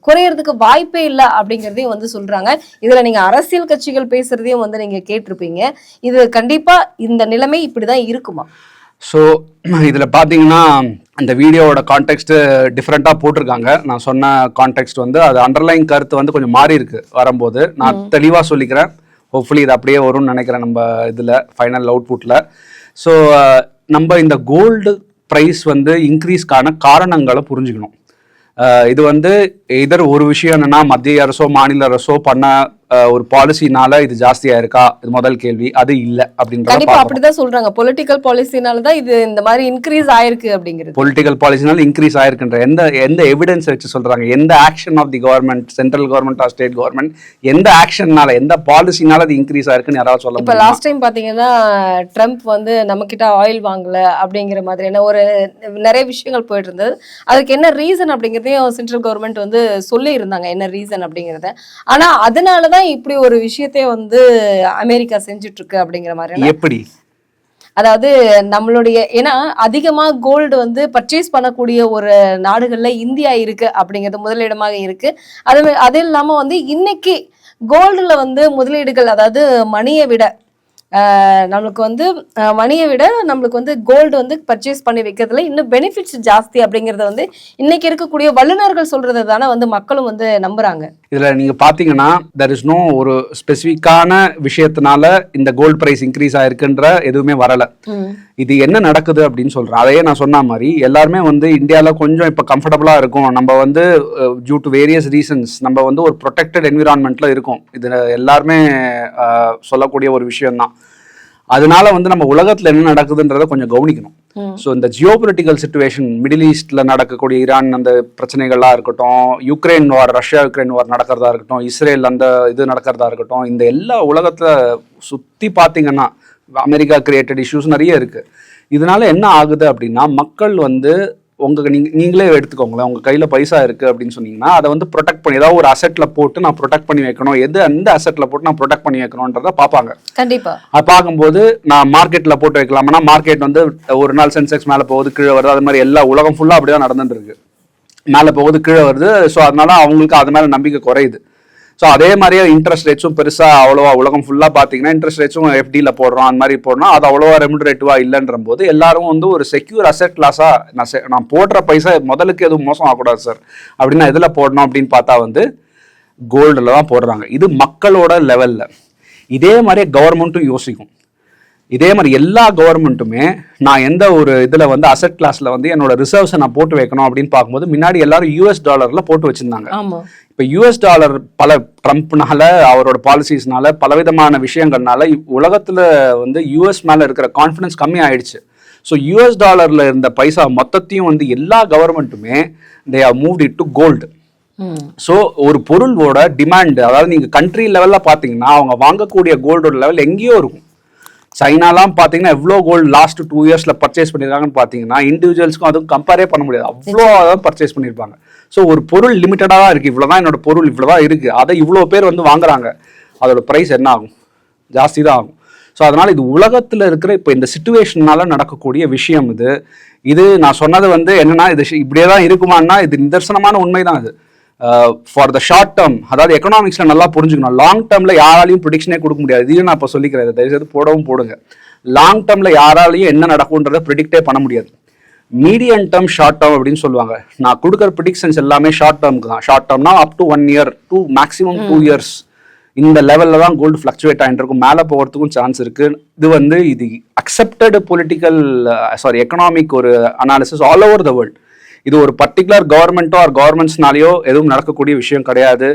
குறையறதுக்கு வாய்ப்பே இல்லை அப்படிங்கிறதையும் வந்து சொல்றாங்க. இதுல நீங்க அரசியல் கட்சிகள் பேசுறதையும் வந்து நீங்க கேட்டிருப்பீங்க. இது கண்டிப்பா இந்த நிலைமை இப்படிதான் இருக்குமா? ஸோ இதில் பார்த்தீங்கன்னா அந்த வீடியோவோட கான்டெக்ஸ்ட்டு டிஃப்ரெண்ட்டாக போட்டிருக்காங்க. நான் சொன்ன கான்டெக்ஸ்ட் வந்து அது அண்டர்லைன் கருத்து வந்து கொஞ்சம் மாறி இருக்கு வரும்போது. நான் தெளிவாக சொல்லிக்கிறேன். ஹோப்ஃபுல்லி இது அப்படியே வரும்னு நினைக்கிறேன் நம்ம இதில் ஃபைனல் அவுட்புட்டில். ஸோ நம்ம இந்த கோல்டு ப்ரைஸ் வந்து இன்க்ரீஸ்க்கான காரணங்களை புரிஞ்சுக்கணும். இது வந்து இதர் ஒரு விஷயம் என்னன்னா மத்திய அரசோ மாநில அரசோ பண்ண ஒரு பாலிசினால இது ஜாஸ்தியா இருக்கா, இது முதல் கேள்வி. அது இல்ல அப்படின்றத கண்டிப்பா அப்படிதான் சொல்றாங்க. பொலிட்டிக்கல் பாலிசினாலதான் இது இந்த மாதிரி இன்க்ரீஸ் ஆயிருக்கு அப்படிங்கிறது. பொலிட்டிக்கல் பாலிசினால இன்க்ரீஸ் ஆயிருக்குன்ற எந்த எவிடன்ஸ் வச்சு சொல்றாங்க? எந்த action of the government, central government or state government, எந்த ஆக்ஷன்னால, எந்த பாலிசினால அது இன்க்ரீஸ் ஆயிருக்குன்னு யாராவது சொல்ல இப்ப லாஸ்ட் டைம் பாத்தீங்கன்னா ட்ரம்ப் வந்து நம்ம கிட்ட ஆயில் வாங்கல அப்படிங்கிற மாதிரியான ஒரு நிறைய விஷயங்கள் போயிட்டு இருந்தது. அதுக்கு என்ன ரீசன் அப்படிங்கறதையும் சென்ட்ரல் கவர்மெண்ட் வந்து சொல்லி இருந்தாங்க, என்ன ரீசன் அப்படிங்கறத. ஆனா அதனாலதான் இப்படி ஒரு விஷயத்தையே வந்து அமெரிக்கா செஞ்சுட்டு இருக்கு அப்படிங்கிற மாதிரி. எப்படி? அதாவது நம்மளுடைய, ஏன்னா அதிகமா கோல்டு வந்து பர்ச்சேஸ் பண்ணக்கூடிய ஒரு நாடுகள்ல இந்தியா இருக்கு அப்படிங்கிறது முதலிடமாக இருக்கு. அது இல்லாம வந்து இன்னைக்கு கோல்டுல வந்து முதலீடுகள், அதாவது மணியை விட நம்மளுக்கு வந்து நம்மளுக்கு வந்து கோல்டு வந்து பர்ச்சேஸ் பண்ணி வைக்கிறதுல இன்னும் பெனிஃபிட்ஸ் ஜாஸ்தி அப்படிங்கறத வந்து இன்னைக்கு இருக்கக்கூடிய வல்லுநர்கள் சொல்றது தானே வந்து மக்களும் வந்து நம்புறாங்க. இதுல நீங்க பாத்தீங்கன்னா there is no ஒரு ஸ்பெசிபிக்கான விஷயத்தினால இந்த கோல்டு பிரைஸ் இன்க்ரீஸ் ஆயிருக்குன்ற எதுவுமே வரல. இது என்ன நடக்குது அப்படின்னு சொல்றேன். அதையே நான் சொன்ன மாதிரி எல்லாருமே வந்து இந்தியாவில் கொஞ்சம் இப்போ கம்ஃபர்டபுளாக இருக்கும். நம்ம வந்து டியூ டு வேரியஸ் ரீசன்ஸ் நம்ம வந்து ஒரு ப்ரொடெக்டட் என்விரான்மெண்ட்ல இருக்கும். இது எல்லாருமே சொல்லக்கூடிய ஒரு விஷயம்தான். அதனால வந்து நம்ம உலகத்துல என்ன நடக்குதுன்றதை கொஞ்சம் கவனிக்கணும். ஸோ இந்த ஜியோபொலிட்டிக்கல் சிச்சுவேஷன், மிடில் ஈஸ்ட்ல நடக்கக்கூடிய ஈரான் அந்த பிரச்சனைகள்லாம் இருக்கட்டும், யுக்ரைன் வார், ரஷ்யா யுக்ரைன் வார் நடக்கிறதா இருக்கட்டும், இஸ்ரேல் அந்த இது நடக்கிறதா இருக்கட்டும், இந்த எல்லா உலகத்துல சுத்தி பார்த்தீங்கன்னா அமெரிக்கா கிரியேட்டட் இஷ்யூஸ் நிறைய இருக்கு. இதனால என்ன ஆகுது அப்படின்னா, மக்கள் வந்து நீங்களே எடுத்துக்கோங்களேன், உங்க கையில பைசா இருக்கு அப்படின்னு சொன்னீங்கன்னா அதை வந்து ப்ரொடெக்ட் பண்ணி ஏதாவது ஒரு அசெட்ல போட்டு நான் ப்ரொடெக்ட் பண்ணி வைக்கணும், அந்த அசெட்ல போட்டு நான் ப்ரொடெக்ட் பண்ணி வைக்கணும்ன்றத பார்ப்பாங்க. கண்டிப்பா அது பார்க்கும்போது நான் மார்க்கெட்ல போட்டு வைக்கலாம்னா மார்க்கெட் வந்து ஒரு நாள் சென்செக்ஸ் மேல போகுது, கீழே வருது. அது மாதிரி எல்லா உலகம் ஃபுல்லா அப்படிதான் நடந்துட்டு இருக்கு. மேல போகுது, கீழே வருது. ஸோ அதனால அவங்களுக்கு அது மேல நம்பிக்கை குறையுது. ஸோ அதே மாதிரியே இன்ட்ரெஸ்ட் ரேட்ஸும் பெருசாக அவ்வளோவா உலகம் ஃபுல்லாக பார்த்தீங்கன்னா இன்ட்ரெஸ்ட் ரேட்ஸும் எஃப்டியில் போடுறோம், அந்த மாதிரி போடுறோம். அது அவ்வளோவா ரெமுனரேட்டிவாக இல்லைன்ற போது எல்லாரும் வந்து ஒரு செக்யூர் அசெட் கிளாஸாக நான் போடுற பைசா முதலுக்கு எதுவும் மோசம் ஆகக்கூடாது சார் அப்படின்னா எதில் போடணும் அப்படின்னு பார்த்தா வந்து கோல்டில் தான் போடுறாங்க. இது மக்களோட லெவலில். இதே மாதிரியே கவர்மெண்ட்டும் யோசிக்கும். இதே மாதிரி எல்லா கவர்மெண்ட்டுமே நான் எந்த ஒரு இதில் வந்து அசெட் கிளாஸில் வந்து என்னோட ரிசர்வ்ஸை நான் போட்டு வைக்கணும் அப்படின்னு பார்க்கும்போது முன்னாடி எல்லாரும் US$ போட்டு வச்சிருந்தாங்க. இப்போ US$ பல ட்ரம்ப்னால, அவரோட பாலிசிஸ்னால, பலவிதமான விஷயங்கள்னால உலகத்தில் வந்து US மேலே இருக்கிற கான்ஃபிடன்ஸ் கம்மி ஆயிடுச்சு. ஸோ US$ இருந்த பைசா மொத்தத்தையும் வந்து எல்லா கவர்மெண்ட்டுமே they are moved it to gold. So ஒரு பொருளோட டிமாண்ட், அதாவது நீங்கள் கண்ட்ரி லெவலில் பார்த்தீங்கன்னா அவங்க வாங்கக்கூடிய கோல்டோட லெவல் எங்கேயோ இருக்கும். சைனாலாம் பார்த்தீங்கன்னா எவ்வளோ கோல்டு லாஸ்ட் 2 இயர்ஸ்ல பர்ச்சேஸ் பண்ணியிருக்காங்கன்னு பார்த்தீங்கன்னா இண்டிவிஜுவல்ஸ்க்கும் அதுவும் கம்பேரே பண்ண முடியாது. அவ்வளோ தான் பர்ச்சேஸ் பண்ணியிருப்பாங்க. ஸோ ஒரு பொருள் லிமிட்டடாக தான் இருக்குது. இவ்வளோதான் என்னோட பொருள், இவ்வளோதான் இருக்குது, அதை இவ்வளோ பேர் வந்து வாங்குறாங்க. அதோட ப்ரைஸ் என்ன ஆகும்? ஜாஸ்தி தான் ஆகும். ஸோ அதனால் இது உலகத்தில் இருக்கிற இப்போ இந்த சிச்சுவேஷனால நடக்கக்கூடிய விஷயம். இது நான் சொன்னது வந்து என்னன்னா, இது இப்படியே தான் இருக்குமான்னா இது நிதர்சனமான உண்மை தான். இது ஃபார் த ஷார்ட் டேர்ம், அதாவது எக்கனாமிக்ஸ்ல நல்லா புரிஞ்சுக்கணும். லாங் டேர்ம்ல யாராலையும் ப்ரிடிக்ஷனே கொடுக்க முடியாது. இதையும் நான் இப்போ சொல்லிக்கிறேன், தயவுசெய்து போடுங்க. லாங் டேர்ம்ல யாராலையும் என்ன நடக்கும்ன்றதை ப்ரிடிக்டே பண்ண முடியாது. மீடியம் டேர்ம், ஷார்ட் டேர்ம் அப்படின்னு சொல்லுவாங்க. நான் கொடுக்குற ப்ரிடிக்ஷன்ஸ் எல்லாமே ஷார்ட் டேர்முக்கு தான். ஷார்ட் டேர்ம்னா up to 1 year to maximum 2 years இந்த லெவலில் தான் கோல்டு ஃப்ளக்சுவேட் ஆகிட்டு இருக்கும். மேலே போகிறதுக்கும் சான்ஸ் இருக்கு. இது அக்செப்டட் பொலிட்டிக்கல் எக்கனாமிக் ஒரு analysis all over the world. இது ஒரு பர்டிகுலர் கவர்மெண்ட்டோ ஆர் கவர்மெண்ட்ஸ்னாலேயோ எதுவும் நடக்கக்கூடிய விஷயம் கிடையாது.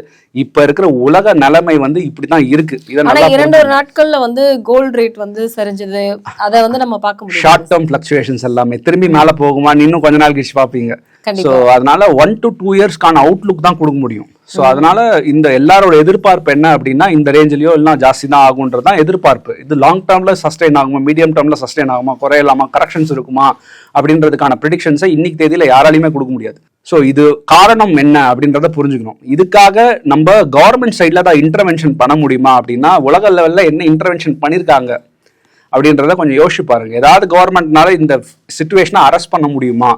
இப்ப இருக்கிற உலக நிலைமை வந்து இப்படிதான் இருக்கு. ஆனா 2 நாட்கள்ல வந்து கோல்ட் ரேட் வந்து சரிஞ்சது, அதை வந்து நம்ம பார்க்க முடியும். ஷார்ட் டேர்ம் ஃபிளக்சுவேஷன்ஸ் எல்லாமே திரும்பி மேல போகுமா இன்னும் கொஞ்ச நாள் கழிச்சு பார்ப்பீங்க. ஸோ அதனால 1 to 2 இயர்ஸ்க்கான அவுட்லுக் தான் கொடுக்க முடியும். ஸோ அதனால இந்த எல்லாரோட எதிர்பார்ப்பு என்ன அப்படின்னா இந்த ரேஞ்சிலயோ இல்லைனா ஜாஸ்தி தான் ஆகுன்றதான் எதிர்பார்ப்பு. இது லாங் டேர்ம்ல சஸ்டெயின் ஆகுமா, மீடியம் டேர்ம்ல சஸ்டெயின் ஆகுமா, குறையலாமா, கரெக்ஷன்ஸ் இருக்குமா அப்படின்றதுக்கான ப்ரெடிக்ஷன்ஸை இன்னைக்கு தேதியில யாராலையுமே கொடுக்க முடியாது. ஸோ இது காரணம் என்ன அப்படின்றத புரிஞ்சுக்கணும். இதுக்காக நம்ம கவர்மெண்ட் சைட்ல தான் இன்டர்வென்ஷன் பண்ண முடியுமா அப்படின்னா உலக லெவல்ல என்ன இன்டர்வென்ஷன் பண்ணியிருக்காங்க அப்படின்றத கொஞ்சம் யோசிச்சு பாருங்க. ஏதாவது கவர்மெண்ட்னால இந்த சிச்சுவேஷனை அரெஸ்ட் பண்ண முடியுமா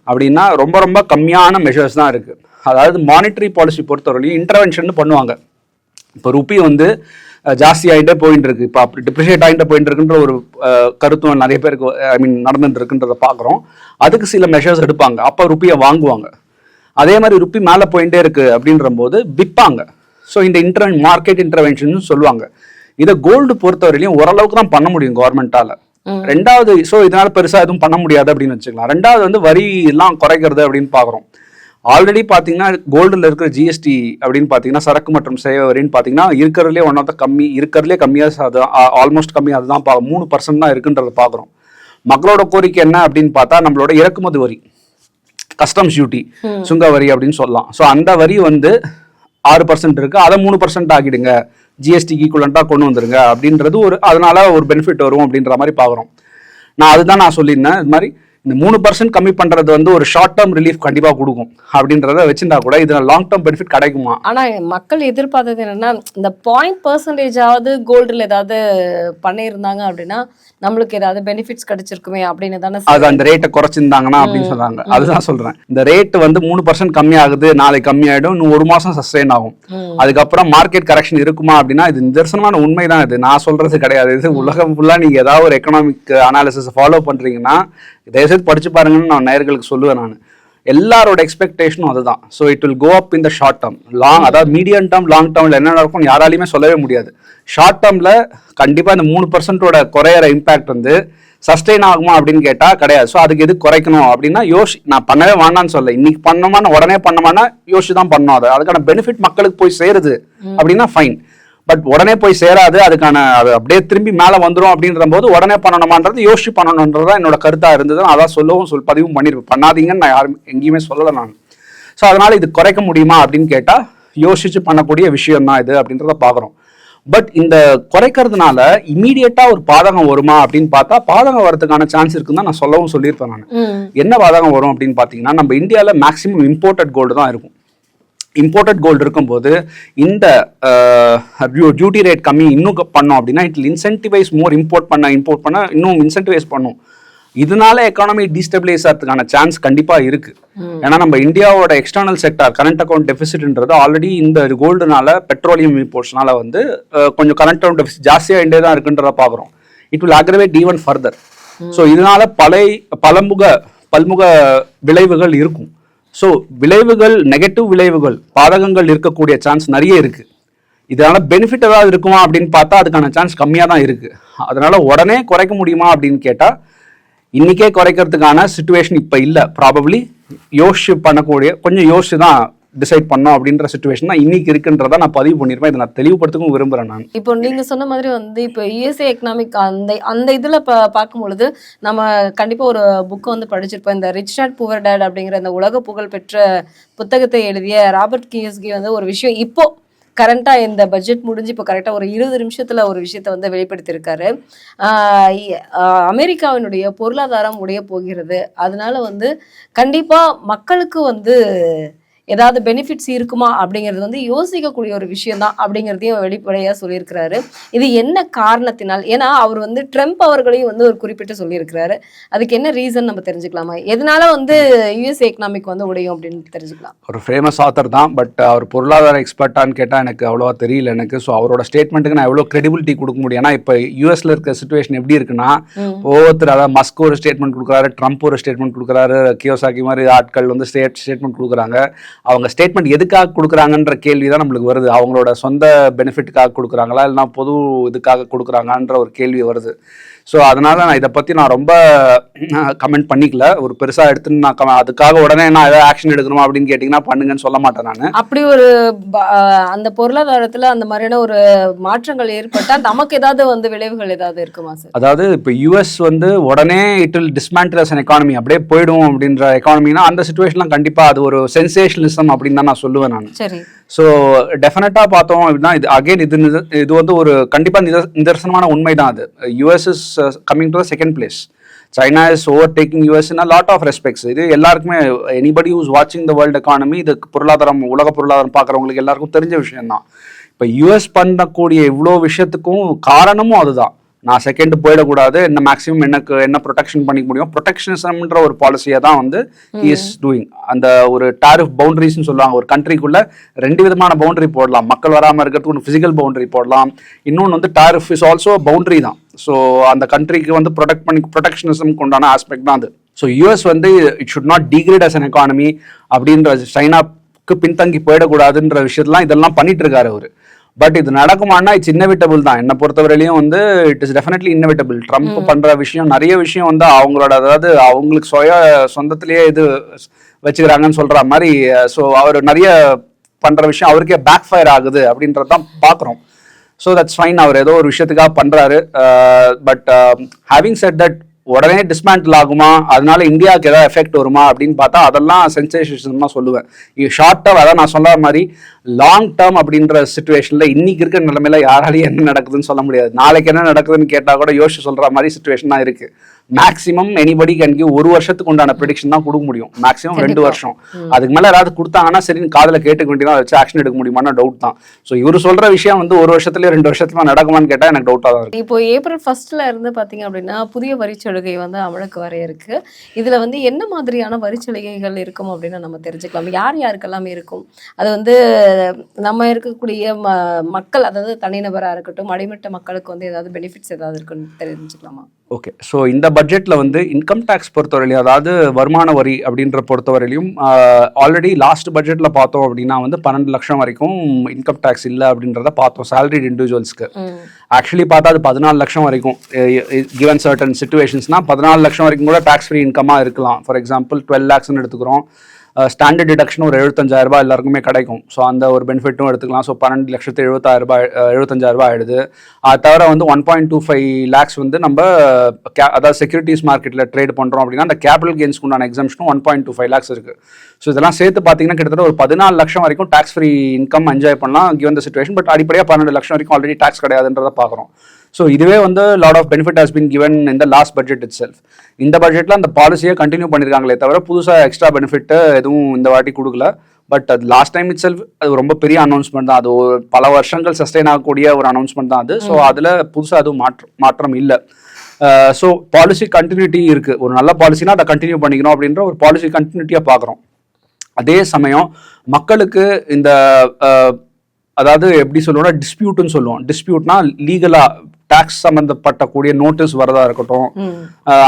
அப்படின்னா ரொம்ப ரொம்ப கம்மியான மெஷர்ஸ் தான் இருக்கு. அதாவது மானிட்டரி பாலிசி பொறுத்தவரையிலையும் இன்டர்வென்ஷன் பண்ணுவாங்க. இப்போ ருப்பி வந்து ஜாஸ்தி ஆகிட்டே போயிட்டு இருக்கு, இப்போ அப்படி டிப்ரிஷியேட் ஆகிட்டே போயிட்டு இருக்குன்ற ஒரு கருத்துவம் நிறைய பேருக்கு நடந்துட்டு இருக்குன்றத பார்க்குறோம். அதுக்கு சில மெஷர்ஸ் எடுப்பாங்க, அப்போ ருப்பியை வாங்குவாங்க. அதே மாதிரி ருப்பி மேலே போயிட்டே இருக்கு அப்படின்ற போது விற்பாங்க. ஸோ இந்த மார்க்கெட் இன்டர்வென்ஷன் சொல்லுவாங்க. இதை கோல்டு பொறுத்தவரையிலையும் ஓரளவுக்கு தான் பண்ண முடியும் கவர்மெண்டால. ரெண்டாவது, ஸோ இதனால பெருசா எதுவும் பண்ண முடியாது அப்படின்னு வச்சுக்கலாம். ரெண்டாவது வந்து வரி எல்லாம் குறைக்கிறது அப்படின்னு பாக்குறோம். ஆல்ரெடி பார்த்தீங்கன்னா கோல்டில் இருக்கிற ஜிஎஸ்டி அப்படின்னு பார்த்தீங்கன்னா சரக்கு மற்றும் சேவை வரின்னு பார்த்தீங்கன்னா இருக்கிறதுலே ஒன் ஆஃப் த இருக்கிறதுலே கம்மியாக அது ஆல்மோஸ்ட் கம்மியாக அதுதான் 3% தான் இருக்குன்றத பார்க்குறோம். மக்களோட கோரிக்கை என்ன அப்படின்னு பார்த்தா நம்மளோட இறக்குமதி வரி, கஸ்டம்ஸ் டியூட்டி, சுங்க வரி அப்படின்னு சொல்லலாம். ஸோ அந்த வரி வந்து 6% இருக்கு, அதை 3% ஆகிடுங்க, ஜிஎஸ்டிக்கு ஈக்குவலண்டாக கொண்டு வந்துருங்க அப்படின்றது அதனால ஒரு பெனிஃபிட் வரும் அப்படின்ற மாதிரி பார்க்குறோம். நான் சொல்லியிருந்தேன் இது மாதிரி இந்த 3% கம்மி பண்றது வந்து ஒரு ஷார்ட் டேர்ம் ரிலீஃப் கண்டிப்பா கொடுக்கும் அப்படின்றத வச்சிருந்தா கூட இதுல லாங் டேர்ம் பெனிஃபிட் கிடைக்குமா? ஆனா மக்கள் எதிர்பார்த்தது என்னன்னா இந்த 0.% கோல்டுல ஏதாவது பண்ணியிருந்தாங்க அப்படின்னா நம்மளுக்கு ஏதாவது பெனிஃபிட்ஸ் கிடைச்சிருக்குமே அப்படின்னு தானே. அது அந்த ரேட்டை குறைச்சிருந்தாங்கன்னா அப்படின்னு சொன்னாங்க. அதுதான் சொல்றேன், இந்த ரேட் வந்து 3% கம்மி ஆகுது, நாளைக்கு கம்மி ஆயிடும், இன்னும் 1 மாசம் சஸ்டெயின் ஆகும், அதுக்கப்புறம் மார்க்கெட் கரெக்ஷன் இருக்குமா அப்படின்னா இது நிதர்சனமான உண்மைதான். இது நான் சொல்றது கிடையாது. இது உலகம் ஃபுல்லா நீங்க ஏதாவது ஒரு எக்கனாமிக் அனாலிசிஸ் ஃபாலோ பண்றீங்கன்னா தயவுசெய்து படிச்சு பாருங்கன்னு நான் நேயர்களுக்கு சொல்லுவேன். நான் எல்லாரோட எக்ஸ்பெக்டேஷனும் அதுதான். So it will go up in the short term. அதாவது மீடியம் டேர்ம், லாங் டேர்ம்ல என்ன நடக்கும் யாராலையுமே சொல்லவே முடியாது. ஷார்ட் டேர்ம்ல கண்டிப்பா இந்த 3% குறையிற இம்பாக்ட் வந்து சஸ்டெயின் ஆகுமா அப்படின்னு கேட்டா கிடையாது. ஸோ அதுக்கு எது குறைக்கணும் அப்படின்னா நான் பண்ணவே வேணான்னு சொல்ல, இன்னைக்கு பண்ணோமான்னு உடனே பண்ணோமானா யோசிச்சு தான் பண்ணணும். அதுக்கான பெனிஃபிட் மக்களுக்கு போய் சேருது அப்படின்னா ஃபைன். பட் உடனே போய் சேராது, அதுக்கான அது அப்படியே திரும்பி மேலே வந்துடும் அப்படின்ற போது உடனே பண்ணணுமான்றது யோசிச்சு பண்ணணுன்றதான் என்னோட கருத்தா இருந்தது. அதான் பதிவும் பண்ணிருப்பேன். பண்ணாதீங்கன்னு நான் யாரும் எங்கேயுமே சொல்லலை நான். ஸோ அதனால இது குறைக்க முடியுமா அப்படின்னு கேட்டா யோசிச்சு பண்ணக்கூடிய விஷயம் தான் இது அப்படின்றத பாக்குறோம். பட் இந்த குறைக்கிறதுனால இமீடியட்டா ஒரு பாதகம் வருமா அப்படின்னு பார்த்தா பாதகம் வரதுக்கான சான்ஸ் இருக்குன்னு தான் நான் சொல்லியிருப்பேன். நான் என்ன பாதகம் வரும் அப்படின்னு பாத்தீங்கன்னா நம்ம இந்தியாவில் மேக்சிமம் இம்போர்ட்டட் கோல்டு தான் இருக்கும். இம்போர்ட்டட் கோல்டு இருக்கும்போது இந்த டியூட்டி ரேட் கம்மி இன்னும் பண்ணோம் அப்படின்னா இட் இன்சென்டிவைஸ் மோர் இம்போர்ட் பண்ண இன்னும் இன்சென்டிவைஸ் பண்ணும். இதனால எக்கானமி டீஸ்டபிளைஸ் ஆகிறதுக்கான சான்ஸ் கண்டிப்பா இருக்கு. ஏன்னா நம்ம இந்தியாவோட எக்ஸ்டர்னல் செக்டார் கரண்ட் அக்கௌண்ட் டெபிசிட்ன்றது ஆல்ரெடி இந்த கோல்டுனால பெட்ரோலியம் இம்போர்ட்ஸ்னால வந்து கொஞ்சம் கரண்ட் அக்கௌண்ட் டெபிசிட் ஜாஸ்தியாகிட்டே தான் இருக்குன்றத பாக்குறோம். It will aggravate even further. So இதனால பல்முக விளைவுகள் இருக்கும். ஸோ விளைவுகள், நெகட்டிவ் விளைவுகள், பாதகங்கள் இருக்கக்கூடிய சான்ஸ் நிறைய இருக்கு. இதனால பெனிஃபிட் ஏதாவது இருக்குமா அப்படின்னு பார்த்தா அதுக்கான சான்ஸ் கம்மியாக தான் இருக்கு. அதனால உடனே குறைக்க முடியுமா அப்படின்னு கேட்டா இன்னைக்கே குறைக்கிறதுக்கான சிச்சுவேஷன் இப்போ இல்லை. ப்ராபப்ளி கொஞ்சம் யோசிச்சு தான் டிசைட் பண்ணோம் அப்படின்ற சிச்சுவேஷன் தான் இன்னைக்கு இருக்குன்றத நான் பதிவு பண்ணிருப்பேன். இதை நான் தெளிவுபடுத்தவும் விரும்புறேன். நான் இப்போ நீங்க சொன்ன மாதிரி வந்து இப்போ யுஎஸ்ஏ எக்கனாமிக் அந்த இதுல பார்க்கும் பொழுது நம்ம கண்டிப்பா ஒரு புக்கை வந்து படிச்சிருப்போம். இந்த ரிச் டாட் புவர் டாட் அப்படிங்கிற இந்த உலக புகழ் பெற்ற புத்தகத்தை எழுதிய ராபர்ட் கியோசகி வந்து ஒரு விஷயம் இப்போ கரண்டாக இந்த பட்ஜெட் முடிஞ்சு இப்போ கரெக்டாக ஒரு 20 நிமிஷத்தில் ஒரு விஷயத்தை வந்து வெளிப்படுத்தியிருக்காரு. அமெரிக்காவினுடைய பொருளாதாரம் உடைய போகிறது, அதனால வந்து கண்டிப்பாக மக்களுக்கு வந்து ஏதாவது பெனிஃபிட்ஸ் இருக்குமா அப்படிங்கிறது வந்து யோசிக்கக்கூடிய ஒரு விஷயம் தான் அப்படிங்கிறதையும் வெளிப்படையாக சொல்லியிருக்கிறாரு. இது என்ன காரணத்தினால்? ஏன்னா அவர் வந்து ட்ரம்ப் அவர்களையும் வந்து ஒரு குறிப்பிட்டு சொல்லியிருக்கிறாரு. அதுக்கு என்ன ரீசன் நம்ம தெரிஞ்சுக்கலாமா? எதனால வந்து யூஎஸ்ஏ எக்கனாமிக் வந்து உடையும் அப்படின்னு தெரிஞ்சுக்கலாம். ஒரு ஃபேமஸ் ஆத்தர் தான், பட் அவர் பொருளாதார எக்ஸ்பர்ட்டான்னு கேட்டால் எனக்கு அவ்வளோவா தெரியல எனக்கு. ஸோ அவரோட ஸ்டேட்மெண்ட்டுக்கு நான் எவ்வளோ கிரெடிபிலிட்டி கொடுக்க முடியும்? ஏன்னா இப்போ யூஎஸ்ல இருக்க சிச்சுவேஷன் எப்படி இருக்குன்னா ஒவ்வொருத்தர், அதாவது மஸ்க் ஒரு ஸ்டேட்மெண்ட் கொடுக்குறாரு, ட்ரம்ப் ஒரு ஸ்டேட்மெண்ட் கொடுக்குறாரு, கியோசாகி மாதிரி ஆட்கள் வந்து ஸ்டேட்மெண்ட் கொடுக்குறாங்க. அவங்க ஸ்டேட்மெண்ட் எதுக்காக கொடுக்குறாங்கன்ற கேள்வி தான் நம்மளுக்கு வருது. அவங்களோட சொந்த பெனிஃபிட்டுக்காக கொடுக்குறாங்களா இல்லைனா பொது இதுக்காக கொடுக்குறாங்கன்ற ஒரு கேள்வி வருது. ஸோ அதனால நான் இதை பற்றி நான் ரொம்ப கமெண்ட் பண்ணிக்கல. ஒரு பெருசாக எடுத்துன்னு நான் அதுக்காக உடனே நான் ஏதாவது ஆக்ஷன் எடுக்கணுமா அப்படின்னு கேட்டிங்கன்னா பண்ணுங்கன்னு சொல்ல மாட்டேன் நான். அப்படி ஒரு அந்த பொருளாதாரத்தில் அந்த மாதிரியான ஒரு மாற்றங்கள் ஏற்பட்டால் நமக்கு ஏதாவது வந்து விளைவுகள் ஏதாவது இருக்குமா சார்? அதாவது இப்போ யூஎஸ் வந்து உடனே it will dismantle as an economy, அப்படியே போயிடும் அப்படின்ற எக்கானமினா அந்த சுச்சுவேஷன்லாம் கண்டிப்பாக அது ஒரு சென்சேஷனலிசம் அப்படின்னு தான் நான் சொல்லுவேன் நான். சரி. ஸோ டெஃபினட்டாக பார்த்தோம் அப்படின்னா இது வந்து ஒரு கண்டிப்பாக நிதர்சனமான உண்மை தான். அது US is coming to the second place. China is overtaking US in a lot of respects. இது எல்லாருக்குமே, anybody who's watching the world economy, இது உலக பொருளாதாரம் பார்க்குறவங்களுக்கு எல்லாருக்கும் தெரிஞ்ச விஷயம் தான். இப்போ யூஎஸ் பண்ணக்கூடிய இவ்வளோ விஷயத்துக்கும் காரணமும் அதுதான். நான் செகண்ட் போயிடக்கூடாது, என்ன மேக்ஸிமம் என்ன ப்ரொடெக்ஷன் பண்ணிக்க முடியும், ப்ரொடெக்ஷனிசம்ன்ற ஒரு பாலிசியை தான் வந்து இஸ் டூயிங். அந்த ஒரு டாரிஃப் பவுண்டரிஸ்ன்னு சொல்லுவாங்க. ஒரு கண்ட்ரிக்குள்ள 2 விதமான பவுண்டரி போடலாம். மக்கள் வராமல் இருக்கிறதுக்கு ஒரு ஃபிசிக்கல் பவுண்டரி போடலாம், இன்னொன்று வந்து டாரிஃப் இஸ் ஆல்சோ பவுண்டரி தான். ஸோ அந்த கண்ட்ரிக்கு வந்து ப்ரொடெக்ஷனிசம் கொண்டான ஆஸ்பெக்ட் தான் அது. ஸோ யூஎஸ் வந்து it should not degrade as an economy அப்படின்ற, சைனாக்கு பின்தங்கி போயிடக்கூடாதுன்ற விஷயத்தெல்லாம் இதெல்லாம் பண்ணிட்டு இருக்காரு அவர். பட் இது நடக்குமானா இட்ஸ் இன்னவிட்டபிள் தான். என்னை பொறுத்தவரையிலையும் வந்து it is definitely inevitable. Trump பண்ற விஷயம் நிறைய விஷயம் வந்து அவங்களோட, அதாவது அவங்களுக்கு சொந்தத்திலேயே இது வச்சுக்கிறாங்கன்னு சொல்ற மாதிரி. ஸோ அவர் நிறைய பண்ற விஷயம் அவருக்கே பேக் ஃபயர் ஆகுது அப்படின்றதான் பாக்குறோம். ஸோ தட்ஸ் ஃபைன், அவர் ஏதோ ஒரு விஷயத்துக்காக பண்றாரு. பட் ஹேவிங் செட் தட் உடனே டிஸ்மேண்டில் ஆகுமா, அதனால இந்தியாவுக்கு ஏதாவது எஃபெக்ட் வருமா அப்படின்னு பார்த்தா அதெல்லாம் சென்சேஷன் தான் சொல்லுவேன். ஷார்ட் டேர்ம், அதான் நான் சொல்ற மாதிரி லாங் டேர்ம் அப்படின்ற சுச்சுவேஷன்ல இன்னைக்கு இருக்கிற நிலைமையில யாராலையும் என்ன நடக்குதுன்னு சொல்ல முடியாது. நாளைக்கு என்ன நடக்குதுன்னு கேட்டா கூட யோசிச்சு சொல்ற மாதிரி சுச்சுவேஷன் தான் இருக்கு. மேக்ஸிமம் எனிபடி கேன் கிவ் 1 வருஷத்துக்கு உண்டான ப்ரெடிக்ஷன் தான் கொடுக்க முடியும், மேக்ஸிமம் 2 வருஷம். அதுக்கு மேல யாராவது கொடுத்தாங்கன்னா சரி காதுல கேட்டுக்க வேண்டியதான், வச்சு ஆக்ஷன் எடுக்க முடியுமான்னு டவுட் தான். ஸோ இவர் சொல்ற விஷயம் வந்து 1 வருஷத்துலயே 2 வருஷத்துல நடக்குமான்னு கேட்டா எனக்கு டவுட்டா தான் இருக்கு. இப்போ ஏப்ரல் 1 இருந்து பாத்தீங்க அப்படின்னா புதிய வரிச்சலுகை வந்து அமலுக்கு வர இருக்கு. இதுல வந்து என்ன மாதிரியான வரிச்சலுகைகள் இருக்கும் அப்படின்னு நம்ம தெரிஞ்சுக்கலாம். யார் யாருக்கெல்லாம் இருக்கும், அது வந்து நம்ம இருக்கக்கூடிய மக்கள், அதாவது தனிநபரா இருக்கட்டும், அடிமட்ட மக்களுக்கு வந்து ஏதாவது பெனிஃபிட்ஸ் ஏதாவது இருக்குன்னு தெரிஞ்சுக்கலாமா? ஓகே, ஸோ இந்த பட்ஜெட்ல வந்து இன்கம் டேக்ஸ் பொறுத்தவரையிலையும், அதாவது வருமான வரி அப்படின்ற பொறுத்தவரையிலையும் ஆல்ரெடி லாஸ்ட் பட்ஜெட்ல பார்த்தோம் அப்படின்னா வந்து 12 லட்சம் வரைக்கும் இன்கம் டேக்ஸ் இல்லை அப்படின்றத பார்த்தோம் சேலரிட் இண்டிவிஜுவல்ஸ்க்கு. ஆக்சுவலி பார்த்தா அது 14 லட்சம் வரைக்கும், கிவன் சர்டன் சிச்சுவேஷன்ஸ்னா 14 லட்சம் வரைக்கும் கூட டேக்ஸ் ஃப்ரீ இன்கமாக இருக்கலாம். ஃபார் எக்ஸாம்பிள் 12 லேக்ஸ்ன்னு எடுத்துக்கிறோம், ஸ்டாண்டர்ட் டிடக்ஷன் ஒரு 75,000 ரூபாய் எல்லாருக்குமே கிடைக்கும். ஸோ அந்த ஒரு பெனிஃபிட்டும் எடுத்துக்கலாம். ஸோ 12,70,000 ஆயிடுது. அது தவிர வந்து 1.25 லேக்ஸ் வந்து நம்ம அதாவது செக்யூரிட்டிஸ் மார்க்கெட்டில் ட்ரேட் பண்ணுறோம் அப்படின்னா அந்த கேபிட்டல் கெயின்ஸ்க்கு உண்டான எக்ஸம்ஷனும் 1.25 லேக்ஸ் இருக்குது. ஸோ இதெல்லாம் சேர்த்து பார்த்தீங்கன்னா கிட்டத்தட்ட ஒரு 14 லட்சம் வரைக்கும் டேக்ஸ் ஃப்ரீ இன்கம் என்ஜாய் பண்ணலாம் கிவன் த சிச்சுவேஷன். பட் அடிப்படையாக 12 லட்சம் வரைக்கும் ஆல்ரெடி டேக்ஸ் கிடையாதுன்றதை பார்க்குறோம். ஸோ இதுவே வந்து lot of benefit has been given இந்த லாஸ்ட் பட்ஜெட் இட் செல்ஃப். இந்த பட்ஜெட்டில் அந்த பாலிசியை கண்டினியூ பண்ணியிருக்காங்களே தவிர புதுசாக எக்ஸ்ட்ரா பெனிஃபிட் எதுவும் இந்த வாட்டி கொடுக்கல. பட் அது லாஸ்ட் டைம் இட் செல்ஃப் அது ரொம்ப பெரிய அனௌன்ஸ்மெண்ட் தான். அது ஒரு பல வருஷங்கள் சஸ்டெயின் ஆகக்கூடிய ஒரு அனௌன்ஸ்மெண்ட் தான் அது. ஸோ அதில் புதுசாக அதுவும் மாற்றம் இல்லை. ஸோ பாலிசி கண்டினியூட்டி இருக்குது. ஒரு நல்ல பாலிசினா அதை கண்டினியூ பண்ணிக்கணும் அப்படின்ற ஒரு பாலிசி கண்டினியூட்டியாக பார்க்குறோம். அதே சமயம் மக்களுக்கு இந்த அதாவது எப்படி சொல்லுவோம்னா டிஸ்பியூட்னு சொல்லுவோம். டிஸ்பியூட்னா லீகலாக டாக்ஸ் சம்மந்தப்பட்டக்கூடிய நோட்டீஸ் வரதா இருக்கட்டும்,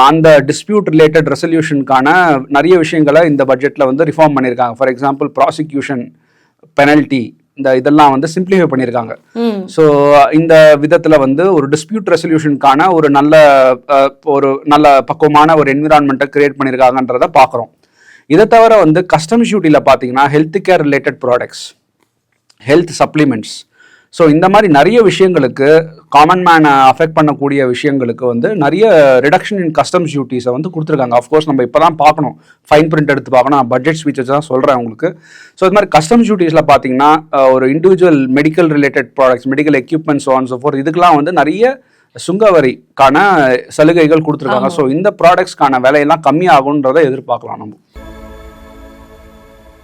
அந்த டிஸ்பியூட் ரிலேட்டட் ரெசல்யூஷனுக்கான நிறைய விஷயங்களை இந்த பட்ஜெட்ல வந்து ரிஃபார்ம் பண்ணியிருக்காங்க. ஃபார் எக்ஸாம்பிள் ப்ராசிக்யூஷன் பெனல்ட்டி இதெல்லாம் வந்து சிம்பிளிஃபை பண்ணியிருக்காங்க. ஸோ இந்த விதத்தில் வந்து ஒரு டிஸ்பியூட் ரெசல்யூஷனுக்கான ஒரு நல்ல பக்குவமான ஒரு என்விரான்மெண்ட்டை கிரியேட் பண்ணியிருக்காங்கன்றத பார்க்குறோம். இதை தவிர வந்து கஸ்டம்ஸ் டியூட்டியில் பார்த்தீங்கன்னா health care related products, health supplements, so இந்த மாதிரி நிறைய விஷயங்களுக்கு காமன் மேனை அஃபெக்ட் பண்ணக்கூடிய விஷயங்களுக்கு வந்து நிறைய ரிடக்ஷன் இன் கஸ்டம்ஸ் டியூட்டிஸை வந்து கொடுத்துருக்காங்க. அஃப்கோர்ஸ் நம்ம இப்போ தான் பார்க்கணும், ஃபைன் பிரிண்ட் எடுத்து பார்க்கணும், நான் பட்ஜெட் ஸ்பீச்சஸ் தான் சொல்கிறேன் உங்களுக்கு. ஸோ இது மாதிரி கஸ்டம்ஸ் டியூட்டிஸில் பார்த்தீங்கன்னா ஒரு individual medical related products, medical equipments on so fourth, இதுக்கெல்லாம் வந்து நிறைய சுங்கவரிக்கான சலுகைகள் கொடுத்துருக்காங்க. ஸோ இந்த ப்ராடக்ட்ஸ்க்கான விலையெல்லாம் கம்மியாகுன்றதை எதிர்பார்க்கலாம் நம்ம.